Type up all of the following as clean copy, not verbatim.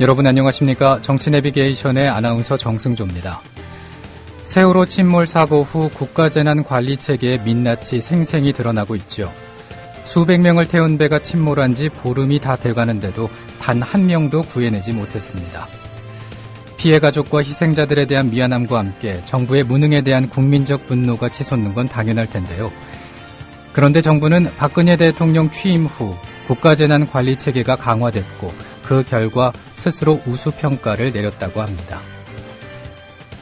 여러분 안녕하십니까? 정치내비게이션의 아나운서 정승조입니다. 세월호 침몰 사고 후 국가재난관리체계의 민낯이 생생히 드러나고 있죠. 수백 명을 태운 배가 침몰한 지 보름이 다 돼가는데도 단 한 명도 구해내지 못했습니다. 피해 가족과 희생자들에 대한 미안함과 함께 정부의 무능에 대한 국민적 분노가 치솟는 건 당연할 텐데요. 그런데 정부는 박근혜 대통령 취임 후 국가재난관리체계가 강화됐고 그 결과 스스로 우수평가를 내렸다고 합니다.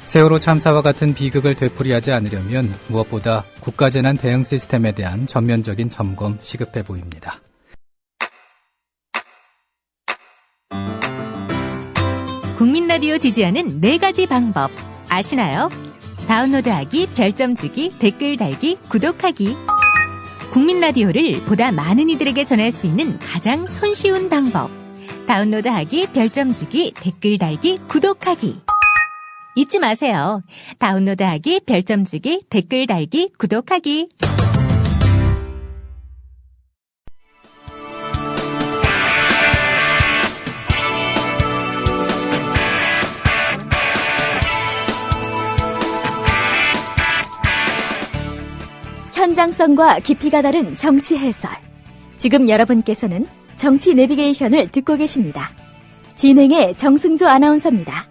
세월호 참사와 같은 비극을 되풀이하지 않으려면 무엇보다 국가재난 대응 시스템에 대한 전면적인 점검 시급해 보입니다. 국민라디오 지지하는 4가지 방법 아시나요? 다운로드하기, 별점 주기, 댓글 달기, 구독하기. 국민라디오를 보다 많은 이들에게 전할 수 있는 가장 손쉬운 방법. 다운로드하기, 별점 주기, 댓글 달기, 구독하기. 잊지 마세요. 다운로드하기, 별점 주기, 댓글 달기, 구독하기. 현장성과 깊이가 다른 정치 해설. 지금 여러분께서는 정치 내비게이션을 듣고 계십니다. 진행의 정승조 아나운서입니다.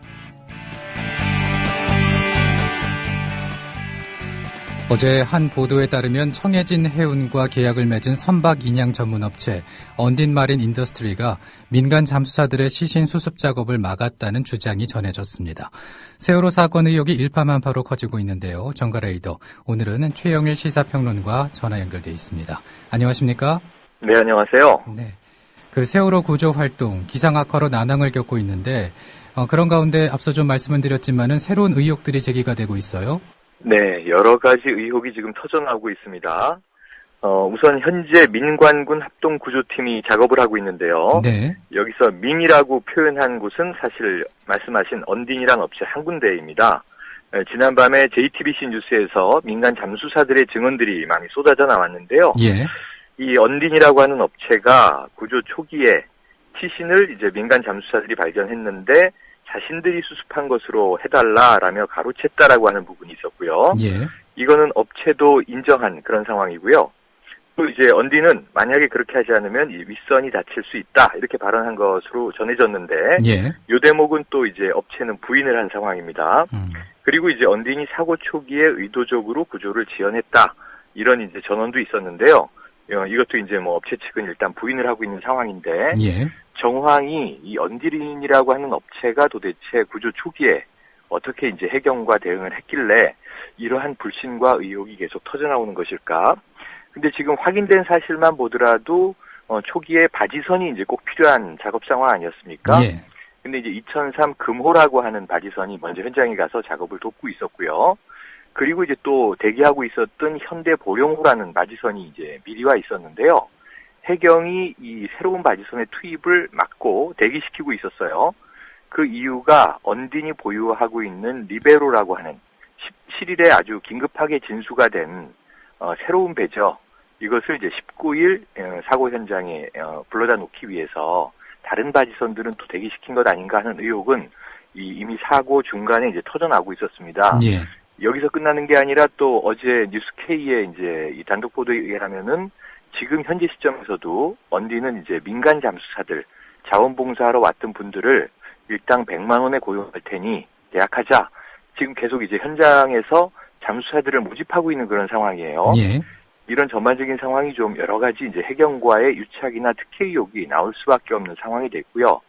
어제 한 보도에 따르면 청해진 해운과 계약을 맺은 선박 인양 전문업체 언딘마린 인더스트리가 민간 잠수사들의 시신 수습 작업을 막았다는 주장이 전해졌습니다. 세월호 사건 의혹이 일파만파로 커지고 있는데요. 정가레이더, 오늘은 최영일 시사평론가 전화 연결돼 있습니다. 안녕하십니까? 네, 안녕하세요. 네. 그 세월호 구조 활동, 기상 악화로 난항을 겪고 있는데 그런 가운데 앞서 좀 말씀을 드렸지만은 새로운 의혹들이 제기가 되고 있어요. 네, 여러 가지 의혹이 지금 터져나오고 있습니다. 우선 현재 민관군 합동구조팀이 작업을 하고 있는데요. 네. 여기서 민이라고 표현한 곳은 사실 말씀하신 언딘이란 업체 한 군데입니다. 지난밤에 JTBC 뉴스에서 민간 잠수사들의 증언들이 많이 쏟아져 나왔는데요. 예. 이 언딘이라고 하는 업체가 구조 초기에 시신을 이제 민간 잠수사들이 발견했는데 자신들이 수습한 것으로 해달라라며 가로챘다라고 하는 부분이 있었고요. 예. 이거는 업체도 인정한 그런 상황이고요. 또 이제 언딘은 만약에 그렇게 하지 않으면 이 윗선이 다칠 수 있다 이렇게 발언한 것으로 전해졌는데, 예. 이 대목은 또 이제 업체는 부인을 한 상황입니다. 그리고 이제 언딘이 사고 초기에 의도적으로 구조를 지연했다 이런 이제 전언도 있었는데요. 이것도 이제 뭐 업체 측은 일단 부인을 하고 있는 상황인데. 예. 정황이 이 언딘이라고 하는 업체가 도대체 구조 초기에 어떻게 이제 해경과 대응을 했길래 이러한 불신과 의혹이 계속 터져나오는 것일까? 근데 지금 확인된 사실만 보더라도 초기에 바지선이 이제 꼭 필요한 작업 상황 아니었습니까? 예. 근데 이제 2003 금호라고 하는 바지선이 먼저 현장에 가서 작업을 돕고 있었고요. 그리고 이제 또 대기하고 있었던 현대 보령호라는 바지선이 이제 미리 와 있었는데요. 해경이 이 새로운 바지선의 투입을 막고 대기시키고 있었어요. 그 이유가 언딘이 보유하고 있는 리베로라고 하는 17일에 아주 긴급하게 진수가 된 새로운 배죠. 이것을 이제 19일 사고 현장에 불러다 놓기 위해서 다른 바지선들은 또 대기시킨 것 아닌가 하는 의혹은 이미 사고 중간에 이제 터져나오고 있었습니다. 예. 여기서 끝나는 게 아니라 또 어제 뉴스K의 이제 이 단독 보도에 의하면은 지금 현재 시점에서도 언딘은 이제 민간 잠수사들 자원봉사하러 왔던 분들을 일당 100만 원에 고용할 테니 계약하자. 지금 계속 이제 현장에서 잠수사들을 모집하고 있는 그런 상황이에요. 예. 이런 전반적인 상황이 좀 여러 가지 이제 해경과의 유착이나 특혜 의혹이 나올 수밖에 없는 상황이 됐고요.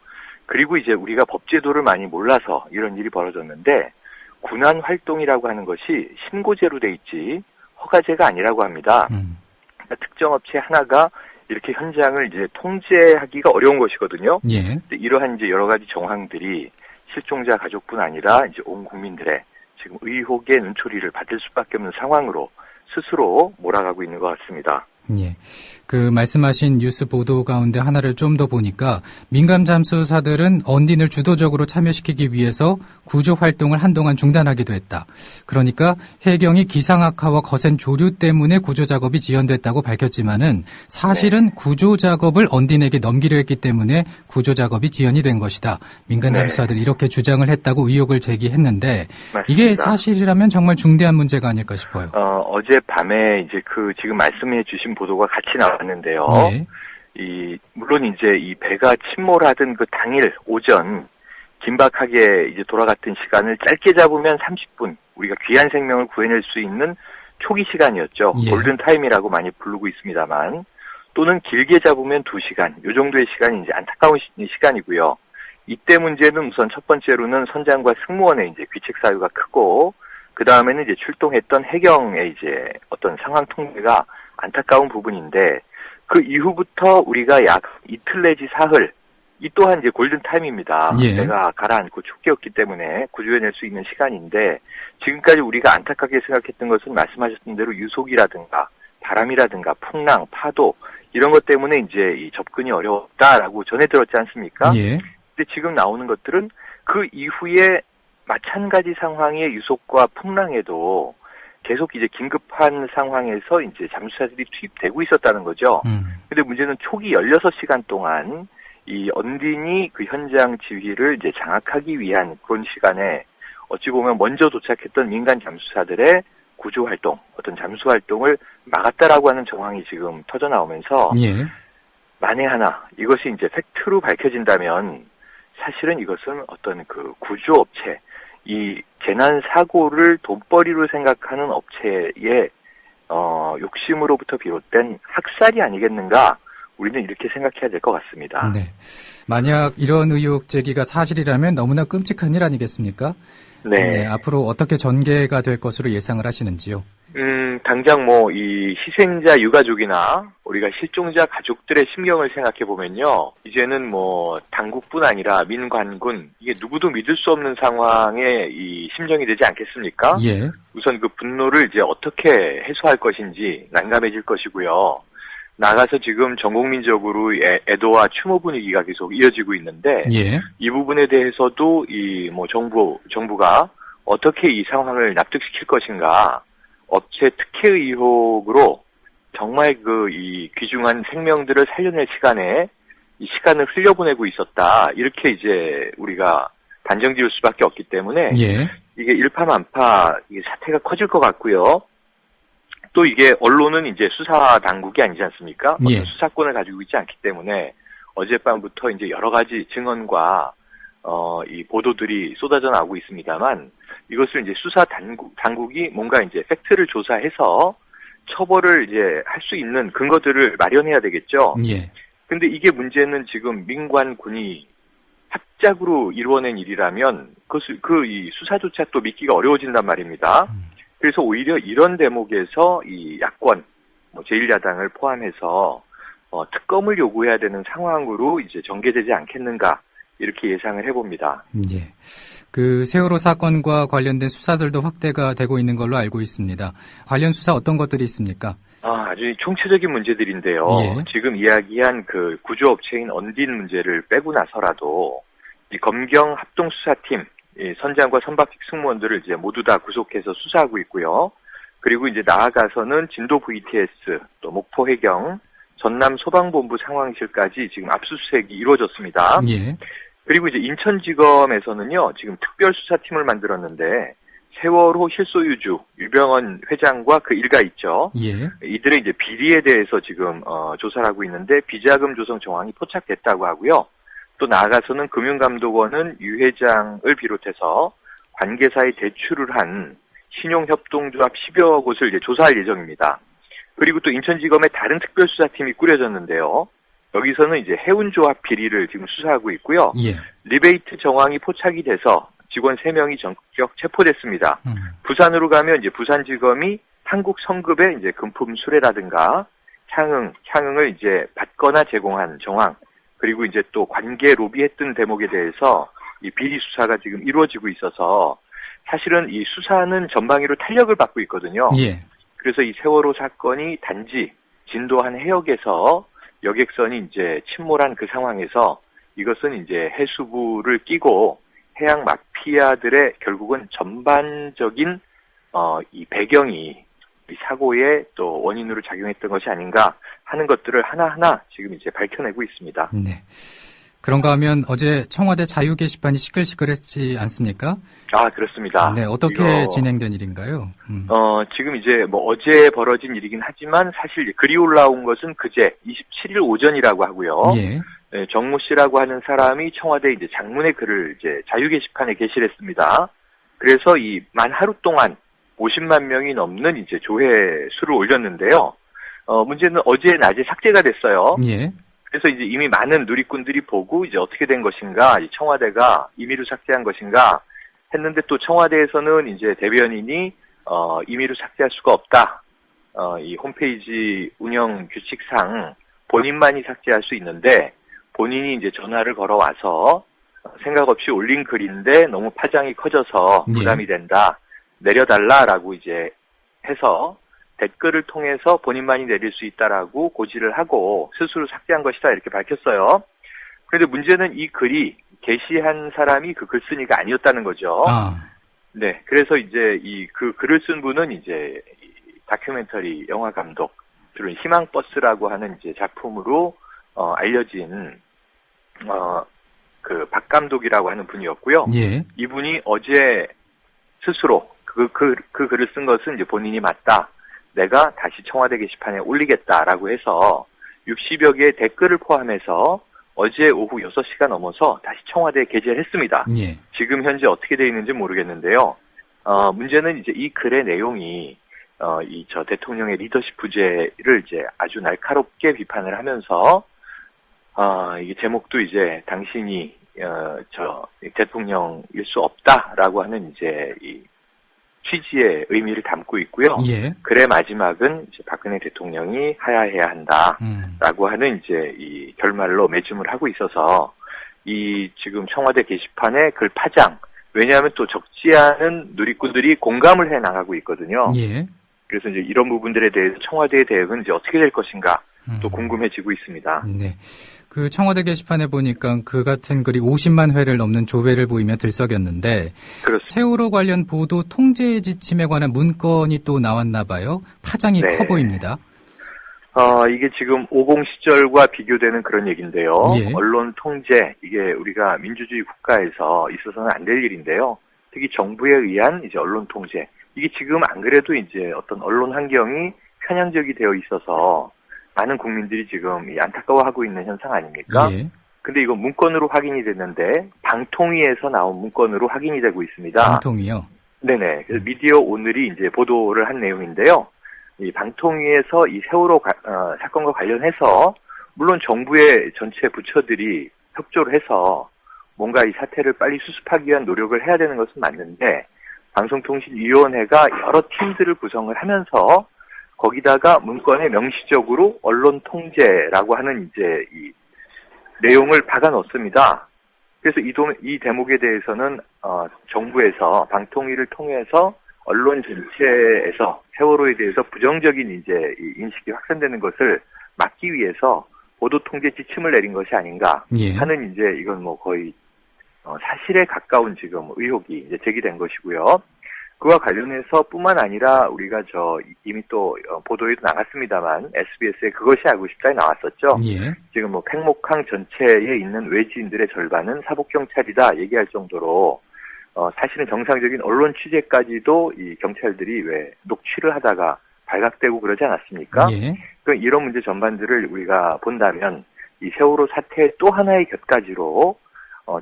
그리고 이제 우리가 법제도를 많이 몰라서 이런 일이 벌어졌는데 군안 활동이라고 하는 것이 신고제로 돼 있지 허가제가 아니라고 합니다. 특정 업체 하나가 이렇게 현장을 이제 통제하기가 어려운 것이거든요. 예. 이러한 이제 여러 가지 정황들이 실종자 가족뿐 아니라 이제 온 국민들의 지금 의혹의 눈초리를 받을 수밖에 없는 상황으로 스스로 몰아가고 있는 것 같습니다. 예. 그 말씀하신 뉴스 보도 가운데 하나를 좀 더 보니까 민간 잠수사들은 언딘을 주도적으로 참여시키기 위해서 구조 활동을 한동안 중단하기도 했다. 그러니까 해경이 기상 악화와 거센 조류 때문에 구조 작업이 지연됐다고 밝혔지만은 사실은 구조 작업을 언딘에게 넘기려 했기 때문에 구조 작업이 지연이 된 것이다. 민간 잠수사들이 이렇게 주장을 했다고 의혹을 제기했는데 맞습니다. 이게 사실이라면 정말 중대한 문제가 아닐까 싶어요. 어제 밤에 이제 지금 말씀해 주신 보도가 같이 나왔는데요. 예. 물론 이제 이 배가 침몰하던 그 당일 오전 긴박하게 이제 돌아갔던 시간을 짧게 잡으면 30분, 우리가 귀한 생명을 구해낼 수 있는 초기 시간이었죠. 예. 골든타임이라고 많이 부르고 있습니다만, 또는 길게 잡으면 2시간, 요 정도의 시간이 이제 안타까운 시간이고요. 이때 문제는 우선 첫 번째로는 선장과 승무원의 이제 귀책 사유가 크고, 그 다음에는 이제 출동했던 해경의 이제 어떤 상황 통제가 안타까운 부분인데, 그 이후부터 우리가 약 이틀 내지 사흘, 이 또한 이제 골든타임입니다. 예. 배가 가라앉고 촉기였기 때문에 구조해낼 수 있는 시간인데, 지금까지 우리가 안타깝게 생각했던 것은 말씀하셨던 대로 유속이라든가, 바람이라든가, 풍랑, 파도, 이런 것 때문에 이제 이 접근이 어려웠다라고 전해 들었지 않습니까? 예. 근데 지금 나오는 것들은 그 이후에 마찬가지 상황의 유속과 풍랑에도 계속 이제 긴급한 상황에서 이제 잠수사들이 투입되고 있었다는 거죠. 근데 문제는 초기 16시간 동안 이 언딘이 그 현장 지휘를 이제 장악하기 위한 그런 시간에 어찌 보면 먼저 도착했던 민간 잠수사들의 구조 활동, 어떤 잠수 활동을 막았다라고 하는 정황이 지금 터져 나오면서 예. 만에 하나 이것이 이제 팩트로 밝혀진다면 사실은 이것은 어떤 그 구조업체, 이 재난 사고를 돈벌이로 생각하는 업체의 욕심으로부터 비롯된 학살이 아니겠는가? 우리는 이렇게 생각해야 될 것 같습니다. 네. 만약 이런 의혹 제기가 사실이라면 너무나 끔찍한 일 아니겠습니까? 네. 네. 앞으로 어떻게 전개가 될 것으로 예상을 하시는지요? 당장 이 희생자 유가족이나 우리가 실종자 가족들의 심경을 생각해 보면요. 이제는 당국뿐 아니라 민관군, 이게 누구도 믿을 수 없는 상황에 이 심정이 되지 않겠습니까? 예. 우선 그 분노를 이제 어떻게 해소할 것인지 난감해질 것이고요. 나가서 지금 전국민적으로 애도와 추모 분위기가 계속 이어지고 있는데, 예. 이 부분에 대해서도 정부가 어떻게 이 상황을 납득시킬 것인가, 업체 특혜 의혹으로 정말 이 귀중한 생명들을 살려낼 시간에 이 시간을 흘려보내고 있었다. 이렇게 이제 우리가 단정 지을 수밖에 없기 때문에, 예. 이게 일파만파 이게 사태가 커질 것 같고요. 또 이게 언론은 이제 수사 당국이 아니지 않습니까? 예. 어떤 수사권을 가지고 있지 않기 때문에 어젯밤부터 이제 여러 가지 증언과 이 보도들이 쏟아져 나오고 있습니다만, 이것을 이제 수사 당국이 뭔가 이제 팩트를 조사해서 처벌을 이제 할 수 있는 근거들을 마련해야 되겠죠. 예. 근데 이게 문제는 지금 민관군이 합작으로 이루어낸 일이라면 이 수사조차 또 믿기가 어려워진단 말입니다. 그래서 오히려 이런 대목에서 이 야권, 제1야당을 포함해서 특검을 요구해야 되는 상황으로 이제 전개되지 않겠는가, 이렇게 예상을 해봅니다. 예. 그 세월호 사건과 관련된 수사들도 확대가 되고 있는 걸로 알고 있습니다. 관련 수사 어떤 것들이 있습니까? 아주 총체적인 문제들인데요. 예. 지금 이야기한 그 구조업체인 언딘 문제를 빼고 나서라도 이 검경 합동수사팀, 이 선장과 선박직 승무원들을 이제 모두 다 구속해서 수사하고 있고요. 그리고 이제 나아가서는 진도 VTS, 또 목포 해경, 전남 소방본부 상황실까지 지금 압수수색이 이루어졌습니다. 예. 그리고 이제 인천지검에서는요, 지금 특별수사팀을 만들었는데, 세월호 실소유주, 유병헌 회장과 그 일가 있죠. 예. 이들의 이제 비리에 대해서 지금, 조사를 하고 있는데, 비자금 조성 정황이 포착됐다고 하고요. 또 나아가서는 금융감독원은 유 회장을 비롯해서 관계사에 대출을 한 신용협동조합 10여 곳을 이제 조사할 예정입니다. 그리고 또 인천지검의 다른 특별수사팀이 꾸려졌는데요. 여기서는 이제 해운조합 비리를 지금 수사하고 있고요. 예. 리베이트 정황이 포착이 돼서 직원 3명이 전격 체포됐습니다. 부산으로 가면 이제 부산지검이 한국 성급의 이제 금품 수뢰라든가 향응을 이제 받거나 제공한 정황, 그리고 이제 또 관계 로비했던 대목에 대해서 이 비리 수사가 지금 이루어지고 있어서 사실은 이 수사는 전방위로 탄력을 받고 있거든요. 예. 그래서 이 세월호 사건이 단지 진도한 해역에서 여객선이 이제 침몰한 그 상황에서 이것은 이제 해수부를 끼고 해양 마피아들의 결국은 전반적인 이 배경이 이 사고의 또 원인으로 작용했던 것이 아닌가 하는 것들을 하나하나 지금 이제 밝혀내고 있습니다. 네. 그런가 하면 어제 청와대 자유 게시판이 시끌시끌했지 않습니까? 아, 그렇습니다. 네, 어떻게 진행된 일인가요? 지금 이제 뭐 어제 벌어진 일이긴 하지만 사실 글이 올라온 것은 그제 27일 오전이라고 하고요. 예. 네, 정모 씨라고 하는 사람이 청와대 이제 장문의 글을 이제 자유 게시판에 게시를 했습니다. 그래서 이 만 하루 동안 50만 명이 넘는 이제 조회수를 올렸는데요. 문제는 어제 낮에 삭제가 됐어요. 예. 그래서 이제 이미 많은 누리꾼들이 보고 이제 어떻게 된 것인가, 이 청와대가 임의로 삭제한 것인가 했는데 또 청와대에서는 이제 대변인이 임의로 삭제할 수가 없다. 이 홈페이지 운영 규칙상 본인만이 삭제할 수 있는데 본인이 이제 전화를 걸어와서 생각 없이 올린 글인데 너무 파장이 커져서 부담이 된다. 내려달라라고 이제 해서 댓글을 통해서 본인만이 내릴 수 있다라고 고지를 하고 스스로 삭제한 것이다 이렇게 밝혔어요. 그런데 문제는 이 글이 게시한 사람이 그 글쓴이가 아니었다는 거죠. 네, 그래서 이제 그 글을 쓴 분은 이제 다큐멘터리 영화 감독, 주로 희망버스라고 하는 이제 작품으로 알려진 그 박 감독이라고 하는 분이었고요. 예. 이분이 어제 스스로 그 글을 쓴 것은 이제 본인이 맞다. 내가 다시 청와대 게시판에 올리겠다라고 해서 60여 개의 댓글을 포함해서 어제 오후 6시가 넘어서 다시 청와대에 게재를 했습니다. 예. 지금 현재 어떻게 되어 있는지 모르겠는데요. 문제는 이제 이 글의 내용이 저 대통령의 리더십 부재를 이제 아주 날카롭게 비판을 하면서 이게 제목도 이제 당신이 저 대통령일 수 없다라고 하는 이제 이 취지의 의미를 담고 있고요. 예. 글의 마지막은 이제 박근혜 대통령이 하야해야 한다라고 하는 이제 이 결말로 매짐을 하고 있어서 이 지금 청와대 게시판의 글 파장, 왜냐하면 또 적지 않은 누리꾼들이 공감을 해 나가고 있거든요. 예. 그래서 이제 이런 부분들에 대해서 청와대의 대응은 이제 어떻게 될 것인가 또 궁금해지고 있습니다. 네. 그 청와대 게시판에 보니까 그 같은 글이 50만 회를 넘는 조회를 보이며 들썩였는데 그렇습니다. 세월호 관련 보도 통제 지침에 관한 문건이 또 나왔나 봐요. 파장이 네. 커 보입니다. 이게 지금 50 시절과 비교되는 그런 얘기인데요. 예. 언론 통제, 이게 우리가 민주주의 국가에서 있어서는 안 될 일인데요. 특히 정부에 의한 이제 언론 통제. 이게 지금 안 그래도 이제 어떤 언론 환경이 편향적이 되어 있어서 많은 국민들이 지금 안타까워하고 있는 현상 아닙니까? 예. 근데 이거 문건으로 확인이 됐는데 방통위에서 나온 문건으로 확인이 되고 있습니다. 방통위요? 네네. 그래서 미디어 오늘이 이제 보도를 한 내용인데요. 이 방통위에서 이 세월호 사건과 관련해서 물론 정부의 전체 부처들이 협조를 해서 뭔가 이 사태를 빨리 수습하기 위한 노력을 해야 되는 것은 맞는데 방송통신위원회가 여러 팀들을 구성을 하면서 거기다가 문건에 명시적으로 언론 통제라고 하는 이제 이 내용을 박아 넣습니다. 그래서 이 대목에 대해서는 정부에서 방통위를 통해서 언론 전체에서 세월호에 대해서 부정적인 이제 이 인식이 확산되는 것을 막기 위해서 보도 통제 지침을 내린 것이 아닌가 하는 이제 이건 뭐 거의 사실에 가까운 지금 의혹이 이제 제기된 것이고요. 그와 관련해서 뿐만 아니라 우리가 이미 또 보도에도 나갔습니다만 SBS에 그것이 알고 싶다에 나왔었죠. 예. 지금 뭐 팽목항 전체에 있는 외지인들의 절반은 사복경찰이다 얘기할 정도로 사실은 정상적인 언론 취재까지도 이 경찰들이 왜 녹취를 하다가 발각되고 그러지 않았습니까? 예. 그러니까 이런 문제 전반들을 우리가 본다면 이 세월호 사태의 또 하나의 곁가지로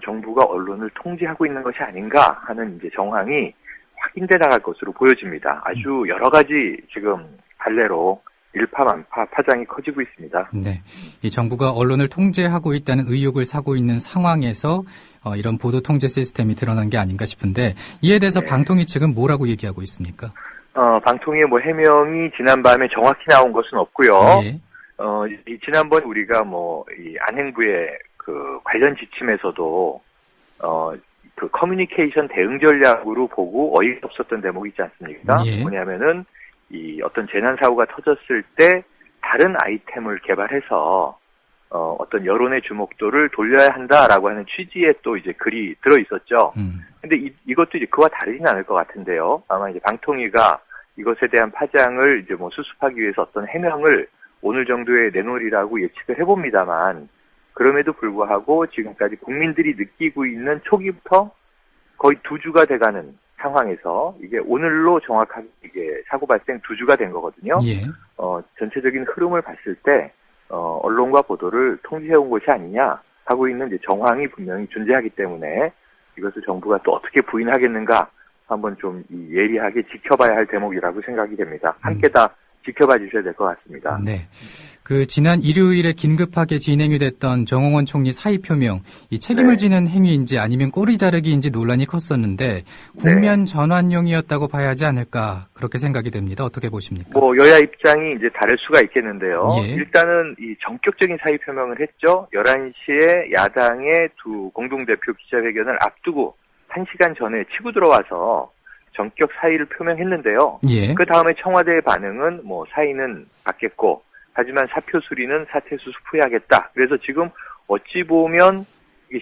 정부가 언론을 통제하고 있는 것이 아닌가 하는 이제 정황이 확인돼 나갈 것으로 보여집니다. 아주 여러 가지 지금 갈래로 일파만파 파장이 커지고 있습니다. 네, 이 정부가 언론을 통제하고 있다는 의혹을 사고 있는 상황에서 이런 보도 통제 시스템이 드러난 게 아닌가 싶은데 이에 대해서 네. 방통위 측은 뭐라고 얘기하고 있습니까? 방통위의 뭐 해명이 지난밤에 정확히 나온 것은 없고요. 예. 지난번 우리가 이 안행부의 그 관련 지침에서도 그 커뮤니케이션 대응 전략으로 보고 어이가 없었던 대목이 있지 않습니까? 예. 뭐냐면은 이 어떤 재난 사고가 터졌을 때 다른 아이템을 개발해서 어떤 여론의 주목도를 돌려야 한다라고 하는 취지의 또 이제 글이 들어 있었죠. 근데 이것도 이제 그와 다르진 않을 것 같은데요. 아마 이제 방통위가 이것에 대한 파장을 이제 뭐 수습하기 위해서 어떤 해명을 오늘 정도에 내놓으리라고 예측을 해봅니다만, 그럼에도 불구하고 지금까지 국민들이 느끼고 있는 초기부터 거의 2주가 돼가는 상황에서 이게 오늘로 정확하게 이게 사고 발생 2주가 된 거거든요. 예. 전체적인 흐름을 봤을 때 언론과 보도를 통제해온 것이 아니냐 하고 있는 이제 정황이 분명히 존재하기 때문에 이것을 정부가 또 어떻게 부인하겠는가 한번 좀 예리하게 지켜봐야 할 대목이라고 생각이 됩니다. 함께 다 지켜봐 주셔야 될 것 같습니다. 네. 지난 일요일에 긴급하게 진행이 됐던 정홍원 총리 사의 표명, 이 책임을 네. 지는 행위인지 아니면 꼬리 자르기인지 논란이 컸었는데 국면 전환용이었다고 봐야 하지 않을까 그렇게 생각이 됩니다. 어떻게 보십니까? 여야 입장이 이제 다를 수가 있겠는데요. 예. 일단은 이 전격적인 사의 표명을 했죠. 11시에 야당의 두 공동대표 기자회견을 앞두고 1시간 전에 치고 들어와서 전격 사의를 표명했는데요. 예. 그 다음에 청와대의 반응은 사의는 받겠고, 하지만 사표 수리는 사퇴 수습 후에 하겠다. 그래서 지금 어찌 보면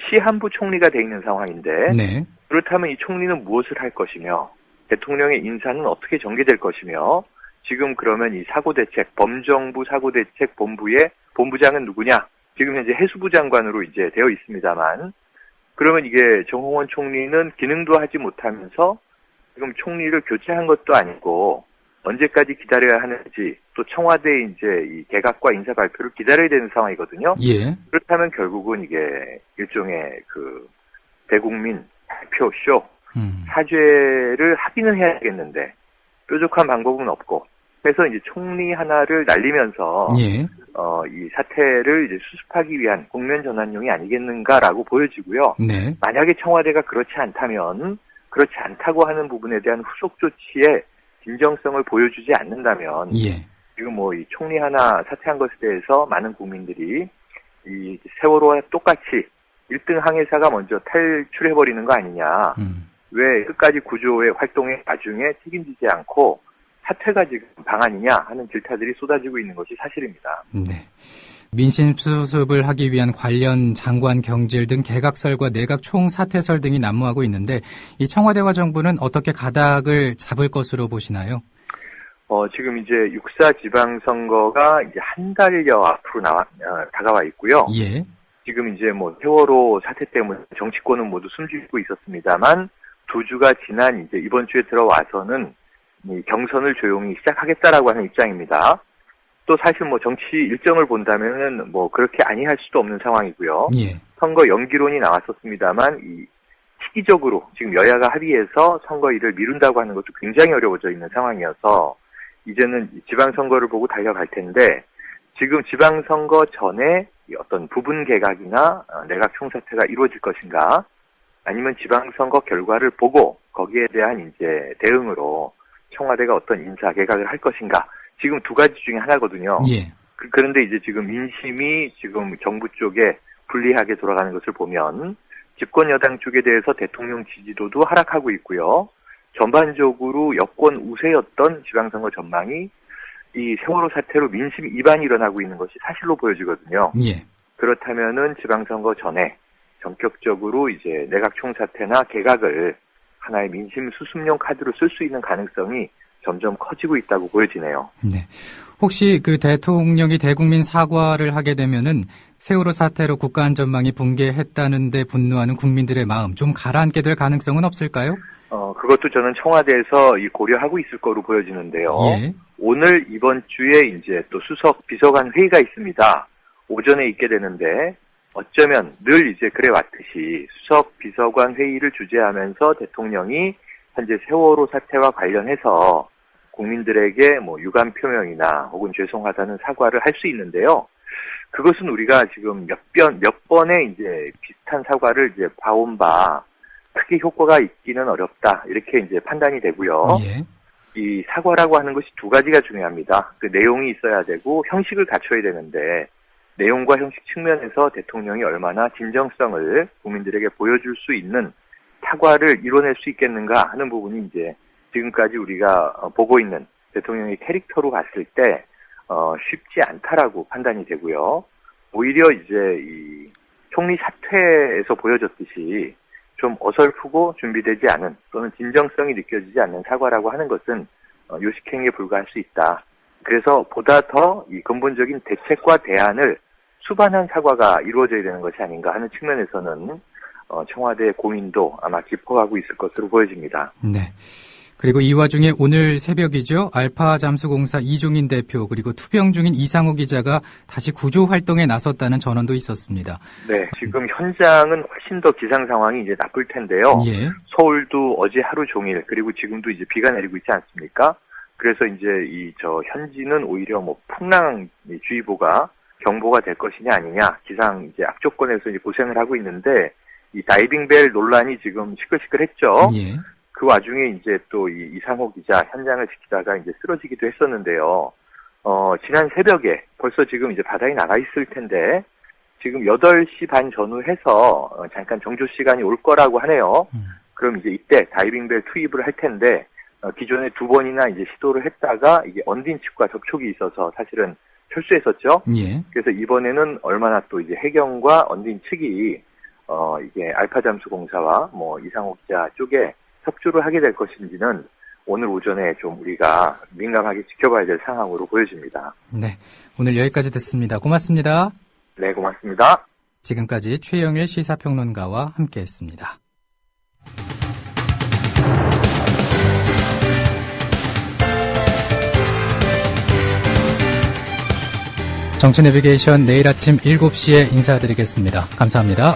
시한부 총리가 돼 있는 상황인데, 네. 그렇다면 이 총리는 무엇을 할 것이며, 대통령의 인사는 어떻게 전개될 것이며, 지금 그러면 이 사고대책, 범정부 사고대책 본부의 본부장은 누구냐? 지금 현재 해수부 장관으로 이제 되어 있습니다만, 그러면 이게 정홍원 총리는 기능도 하지 못하면서 지금 총리를 교체한 것도 아니고 언제까지 기다려야 하는지, 또 청와대 이제 이 개각과 인사 발표를 기다려야 되는 상황이거든요. 예. 그렇다면 결국은 이게 일종의 대국민 발표 쇼, 사죄를 하기는 해야겠는데 뾰족한 방법은 없고, 그래서 이제 총리 하나를 날리면서 예. 이 사태를 이제 수습하기 위한 국면 전환용이 아니겠는가라고 보여지고요. 네. 만약에 청와대가 그렇지 않다면, 그렇지 않다고 하는 부분에 대한 후속 조치의 진정성을 보여주지 않는다면, 예. 지금 이 총리 하나 사퇴한 것에 대해서 많은 국민들이 이 세월호와 똑같이 1등 항해사가 먼저 탈출해버리는 거 아니냐. 왜 끝까지 구조의 활동의 나중에 책임지지 않고 사퇴가 지금 방안이냐 하는 질타들이 쏟아지고 있는 것이 사실입니다. 네. 민심 수습을 하기 위한 관련 장관 경질 등 개각설과 내각 총사퇴설 등이 난무하고 있는데 이 청와대와 정부는 어떻게 가닥을 잡을 것으로 보시나요? 지금 이제 6.4 지방선거가 이제 한 달여 앞으로 다가와 있고요. 예. 지금 이제 세월호 사태 때문에 정치권은 모두 숨지고 있었습니다만 2주가 지난 이제 이번 주에 들어와서는 이 경선을 조용히 시작하겠다라고 하는 입장입니다. 또 사실 정치 일정을 본다면은 그렇게 아니할 수도 없는 상황이고요. 예. 선거 연기론이 나왔었습니다만 이 시기적으로 지금 여야가 합의해서 선거일을 미룬다고 하는 것도 굉장히 어려워져 있는 상황이어서 이제는 지방선거를 보고 달려갈 텐데, 지금 지방선거 전에 어떤 부분 개각이나 내각 총사퇴가 이루어질 것인가, 아니면 지방선거 결과를 보고 거기에 대한 이제 대응으로 청와대가 어떤 인사 개각을 할 것인가, 지금 두 가지 중에 하나거든요. 예. 그런데 이제 지금 민심이 지금 정부 쪽에 불리하게 돌아가는 것을 보면 집권 여당 쪽에 대해서 대통령 지지도도 하락하고 있고요. 전반적으로 여권 우세였던 지방선거 전망이 이 세월호 사태로 민심 이반이 일어나고 있는 것이 사실로 보여지거든요. 예. 그렇다면은 지방선거 전에 전격적으로 이제 내각 총사퇴나 개각을 하나의 민심 수습용 카드로 쓸 수 있는 가능성이 점점 커지고 있다고 보여지네요. 네. 혹시 대통령이 대국민 사과를 하게 되면은 세월호 사태로 국가 안전망이 붕괴했다는데 분노하는 국민들의 마음 좀 가라앉게 될 가능성은 없을까요? 그것도 저는 청와대에서 고려하고 있을 거로 보여지는데요. 예. 오늘 이번 주에 이제 또 수석 비서관 회의가 있습니다. 오전에 있게 되는데 어쩌면 늘 이제 그래 왔듯이 수석 비서관 회의를 주재하면서 대통령이 현재 세월호 사태와 관련해서 국민들에게 유감 표명이나 혹은 죄송하다는 사과를 할 수 있는데요. 그것은 우리가 지금 몇 번의 이제 비슷한 사과를 이제 봐온 바 크게 효과가 있기는 어렵다, 이렇게 이제 판단이 되고요. 예. 이 사과라고 하는 것이 두 가지가 중요합니다. 그 내용이 있어야 되고 형식을 갖춰야 되는데, 내용과 형식 측면에서 대통령이 얼마나 진정성을 국민들에게 보여줄 수 있는 사과를 이뤄낼 수 있겠는가 하는 부분이 이제 지금까지 우리가 보고 있는 대통령의 캐릭터로 봤을 때 쉽지 않다라고 판단이 되고요. 오히려 이제 이 총리 사퇴에서 보여졌듯이 좀 어설프고 준비되지 않은 또는 진정성이 느껴지지 않는 사과라고 하는 것은 요식행위에 불과할 수 있다. 그래서 보다 더 이 근본적인 대책과 대안을 수반한 사과가 이루어져야 되는 것이 아닌가 하는 측면에서는 청와대 고민도 아마 깊어가고 있을 것으로 보여집니다. 네. 그리고 이 와중에 오늘 새벽이죠. 알파 잠수공사 이종인 대표 그리고 투병 중인 이상호 기자가 다시 구조 활동에 나섰다는 전언도 있었습니다. 네, 지금 현장은 훨씬 더 기상 상황이 이제 나쁠 텐데요. 예. 서울도 어제 하루 종일 그리고 지금도 이제 비가 내리고 있지 않습니까? 그래서 이제 현지는 오히려 풍랑주의보가 경보가 될 것이냐 아니냐 기상 이제 악조건에서 이제 고생을 하고 있는데 이 다이빙벨 논란이 지금 시끌시끌했죠. 예. 그 와중에 이제 또 이상호 기자 현장을 지키다가 이제 쓰러지기도 했었는데요. 지난 새벽에 벌써 지금 이제 바다에 나가 있을 텐데 지금 8시 반 전후해서 잠깐 정조 시간이 올 거라고 하네요. 그럼 이제 이때 다이빙벨 투입을 할 텐데 기존에 2번이나 이제 시도를 했다가 이게 언딘 측과 접촉이 있어서 사실은 철수했었죠. 예. 그래서 이번에는 얼마나 또 이제 해경과 언딘 측이 이게 알파 잠수공사와 이상호 기자 쪽에 협조를 하게 될 것인지는 오늘 오전에 좀 우리가 민감하게 지켜봐야 될 상황으로 보여집니다. 네, 오늘 여기까지 듣습니다. 고맙습니다. 네, 고맙습니다. 지금까지 최영일 시사평론가와 함께했습니다. 정치 내비게이션 내일 아침 7시에 인사드리겠습니다. 감사합니다.